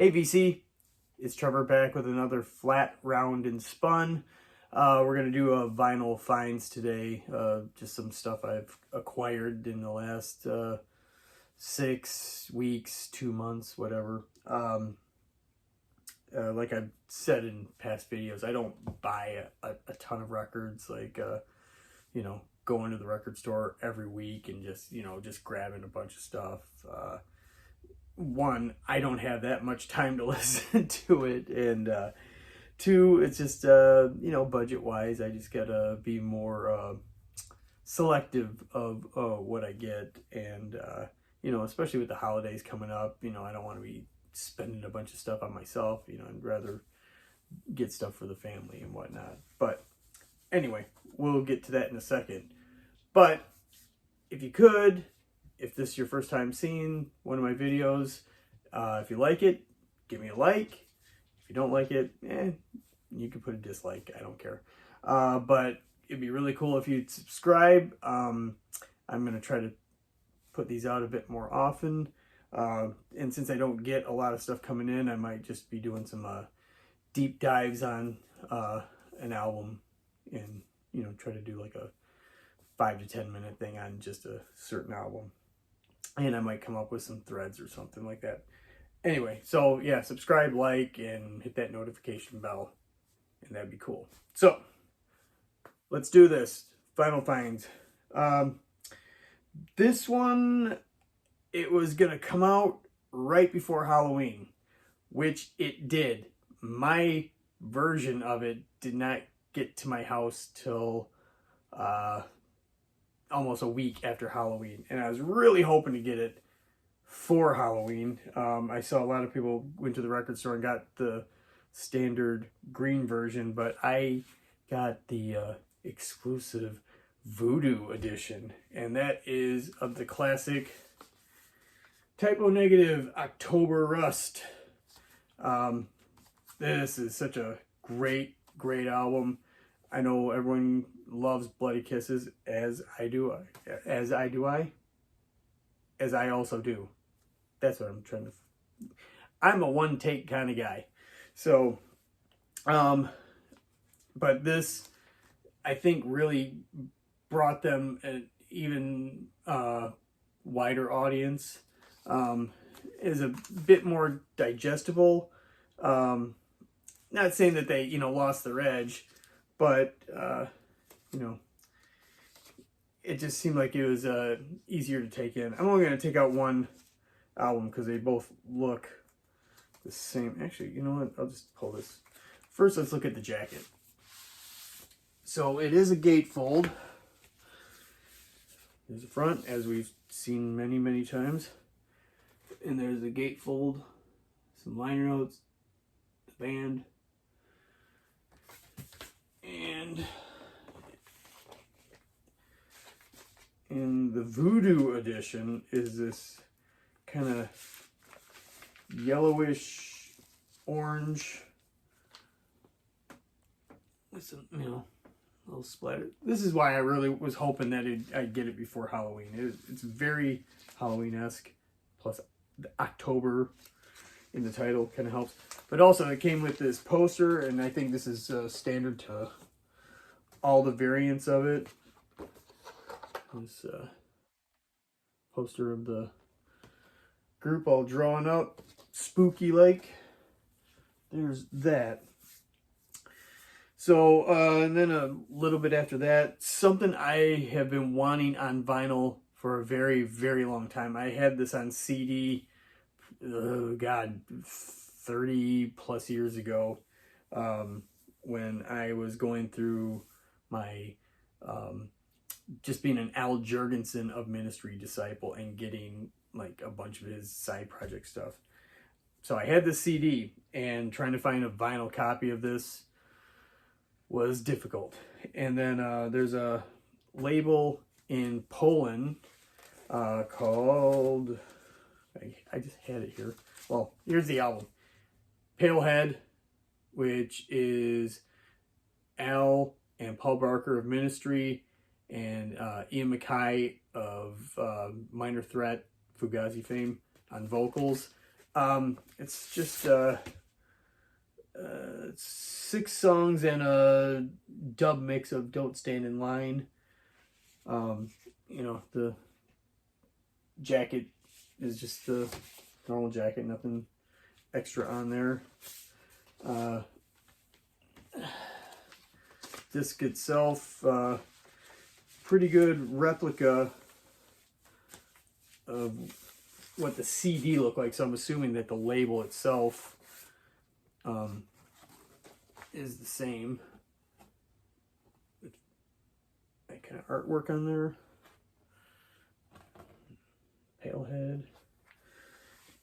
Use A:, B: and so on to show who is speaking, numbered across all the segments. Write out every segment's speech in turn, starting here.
A: Hey VC, it's Trevor back with another Flat, Round, and Spun. We're going to do a vinyl finds today, just some stuff I've acquired in the last 6 weeks, 2 months, whatever. Like I've said in past videos, I don't buy a ton of records, like, going to the record store every week and just grabbing a bunch of stuff. One, I don't have that much time to listen to it, and two, it's just budget wise, I just gotta be more selective of what I get, and especially with the holidays coming up, I don't want to be spending a bunch of stuff on myself. I'd rather get stuff for the family and whatnot. But anyway, we'll get to that in a second. But if this is your first time seeing one of my videos, if you like it, give me a like. If you don't like it, you can put a dislike. I don't care. But it'd be really cool if you'd subscribe. I'm going to try to put these out a bit more often. And since I don't get a lot of stuff coming in, I might just be doing some deep dives on an album and, try to do like a 5 to 10 minute thing on just a certain album. And I might come up with some threads or something like that. Anyway, so yeah, subscribe, like, and hit that notification bell, and that'd be cool. So let's do this. Final finds. This one, it was gonna come out right before Halloween, which it did. My version of it did not get to my house till almost a week after Halloween, and I was really hoping to get it for Halloween. I saw a lot of people went to the record store and got the standard green version, but I got the exclusive Voodoo edition, and that is of the classic Typo Negative October Rust. This is such a great album. I know everyone loves Bloody Kisses, as I also do. That's what I'm trying to... I'm a one-take kind of guy. So, but this, I think, really brought them an even wider audience. Is a bit more digestible. Not saying that they, lost their edge, but, it just seemed like it was easier to take in. I'm only going to take out one album because they both look the same. Actually, you know what? I'll just pull this. First, let's look at the jacket. So it is a gatefold. There's the front, as we've seen many, many times. And there's a gatefold, some liner notes, the band, and in the Voodoo edition is this kind of yellowish orange with some, little splatter. This is why I really was hoping that I'd get it before Halloween. It's very Halloween-esque, plus the October in the title kind of helps. But also it came with this poster, and I think this is standard to all the variants of it. This poster of the group all drawn up, spooky like. There's that. So, and then a little bit after that, something I have been wanting on vinyl for a very, very long time. I had this on CD, 30 plus years ago, when I was going through my, just being an Al Jurgensen of Ministry disciple and getting like a bunch of his side project stuff. So I had this CD, and trying to find a vinyl copy of this was difficult. And then there's a label in Poland called, I just had it here. Well, here's the album. Palehead, which is Al and Paul Barker of Ministry, and Ian MacKaye of Minor Threat, Fugazi fame, on vocals. It's just 6 songs and a dub mix of Don't Stand in Line. You know, the jacket is just the normal jacket, nothing extra on there. Disc itself, pretty good replica of what the CD looked like, so I'm assuming that the label itself is the same. That kind of artwork on there. Pale head.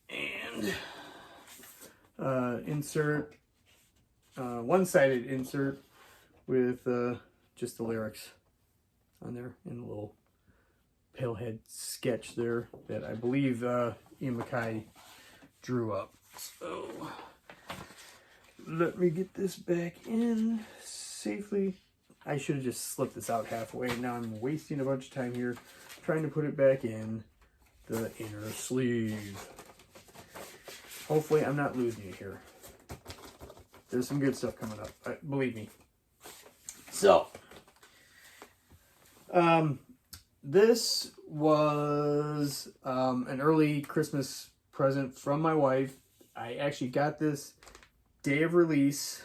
A: And insert, one-sided insert with just the lyrics on there in a little pale head sketch there that I believe Ian MacKaye drew up. So let me get this back in safely. I should have just slipped this out halfway. Now I'm wasting a bunch of time here trying to put it back in the inner sleeve. Hopefully I'm not losing it here. There's some good stuff coming up, believe me. So, this was an early Christmas present from my wife. I actually got this day of release.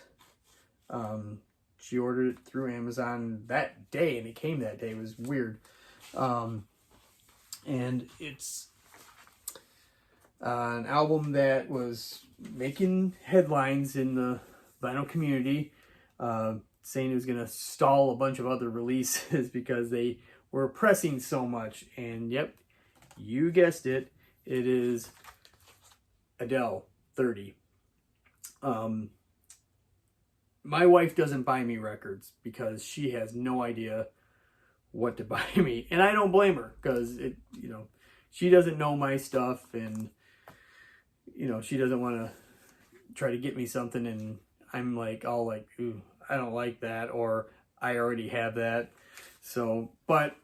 A: She ordered it through Amazon that day, and it came that day. It was weird. And it's an album that was making headlines in the vinyl community, saying it was going to stall a bunch of other releases because they were pressing so much. And yep, you guessed it, it is Adele 30. My wife doesn't buy me records because she has no idea what to buy me, and I don't blame her, because it, you know, she doesn't know my stuff, and you know, she doesn't want to try to get me something and I'm like all like, ooh, I don't like that, or I already have that. So, but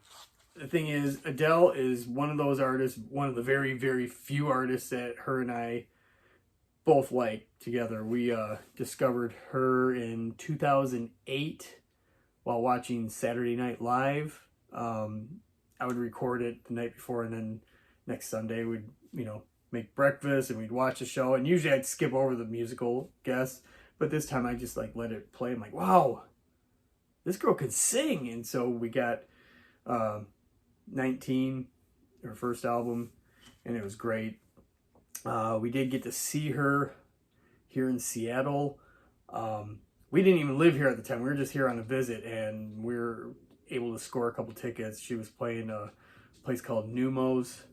A: the thing is, Adele is one of those artists, one of the very, very few artists that her and I both like together. We discovered her in 2008 while watching Saturday Night Live. I would record it the night before, and then next Sunday we'd, you know, make breakfast and we'd watch the show. And usually I'd skip over the musical guests, but this time I just like let it play. I'm like, wow, this girl could sing. And so we got 19, her first album, and it was great. We did get to see her here in Seattle. We didn't even live here at the time. We were just here on a visit, and we were able to score a couple tickets. She was playing a place called Numos,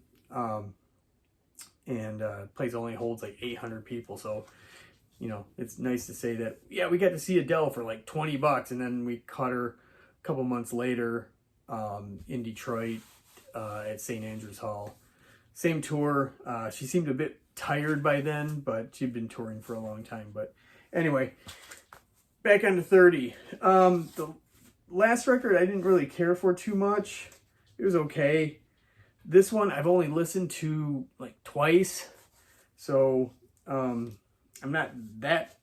A: and place only holds like 800 people. So, you know, it's nice to say that, yeah, we got to see Adele for like $20, and then we caught her a couple months later in Detroit at St. Andrews Hall. Same tour. She seemed a bit tired by then, but she'd been touring for a long time. But anyway, back on to 30. The last record I didn't really care for too much. It was okay. This one I've only listened to like twice, so I'm not that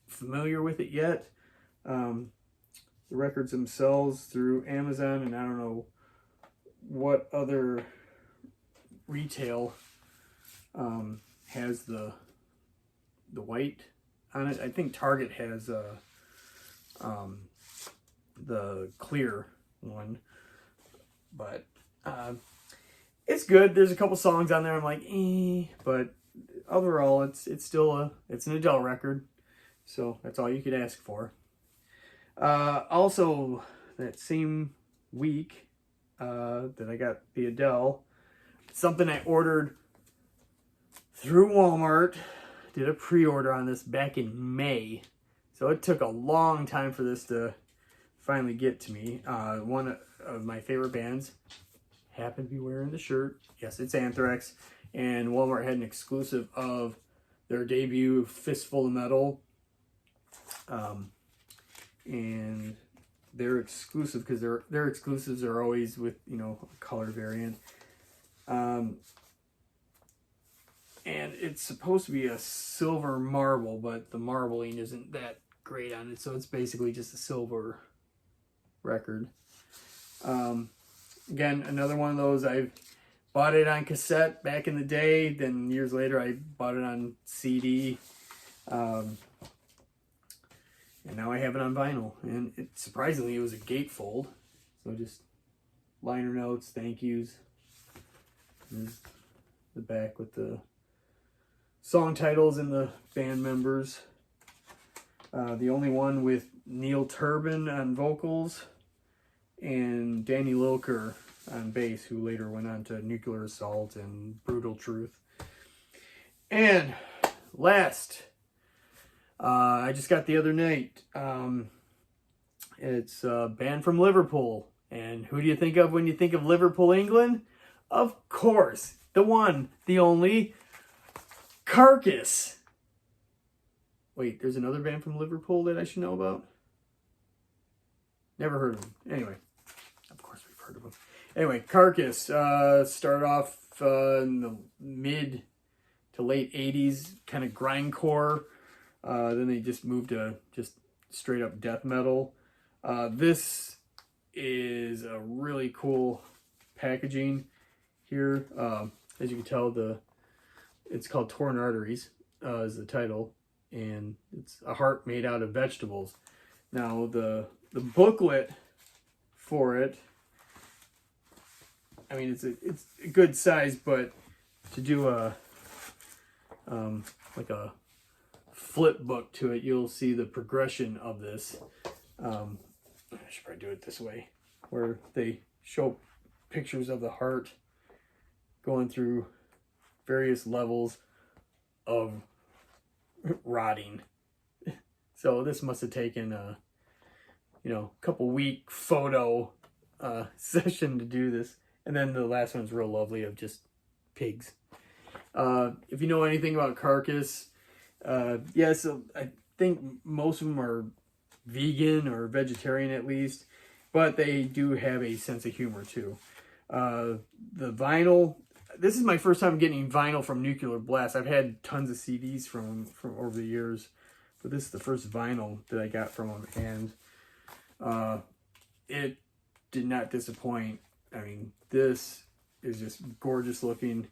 A: familiar with it yet. The records themselves through Amazon, and I don't know what other retail has the white on it. I think Target has the clear one, but it's good. There's a couple songs on there I'm like, but overall it's still it's an Adele record, so that's all you could ask for. Also, that same week that I got the Adele, something I ordered through Walmart, did a pre-order on this back in May, so it took a long time for this to finally get to me. One of my favorite bands happened to be wearing the shirt. Yes, it's Anthrax, and Walmart had an exclusive of their debut Fistful of Metal, and they're exclusive because their exclusives are always with, you know, a color variant. and it's supposed to be a silver marble, but the marbling isn't that great on it, so it's basically just a silver record. Again, another one of those. I bought it on cassette back in the day, then years later I bought it on CD, and now I have it on vinyl. And surprisingly, it was a gatefold, so just liner notes, thank yous. There's the back with the song titles and the band members. The only one with Neil Turbin on vocals and Danny Lilker on bass, who later went on to Nuclear Assault and Brutal Truth. And last, I just got the other night. It's a band from Liverpool. And who do you think of when you think of Liverpool, England? Of course, the one, the only, Carcass. Wait, there's another band from Liverpool that I should know about? Never heard of them. Anyway, of course we've heard of them. Anyway, Carcass started off in the mid to late 80s, kind of grindcore. Then they just moved to just straight up death metal. This is a really cool packaging here. As you can tell, it's called Torn Arteries is the title, and it's a heart made out of vegetables. Now the booklet for it, I mean, it's a good size, but to do a like a flip book to it, you'll see the progression of this. I should probably do it this way, where they show pictures of the heart going through various levels of rotting. So this must have taken a couple week photo session to do this. And then the last one's real lovely, of just pigs. If you know anything about Carcass, yes, I think most of them are vegan or vegetarian at least, but they do have a sense of humor too. The vinyl, this is my first time getting vinyl from Nuclear Blast. I've had tons of CDs from over the years, but this is the first vinyl that I got from them, and it did not disappoint. I mean, this is just gorgeous looking.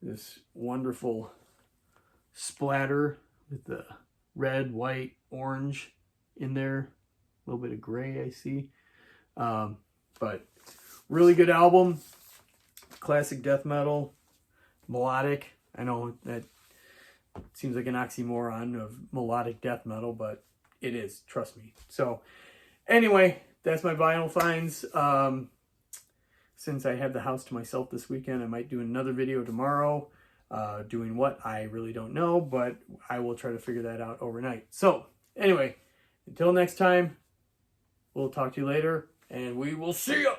A: This wonderful splatter with the red, white, orange in there. A little bit of gray, I see. But really good album. Classic death metal. Melodic. I know that seems like an oxymoron of melodic death metal, but it is. Trust me. So anyway, that's my vinyl finds. Since I have the house to myself this weekend, I might do another video tomorrow. Doing what, I really don't know, but I will try to figure that out overnight. So anyway, until next time, we'll talk to you later, and we will see ya!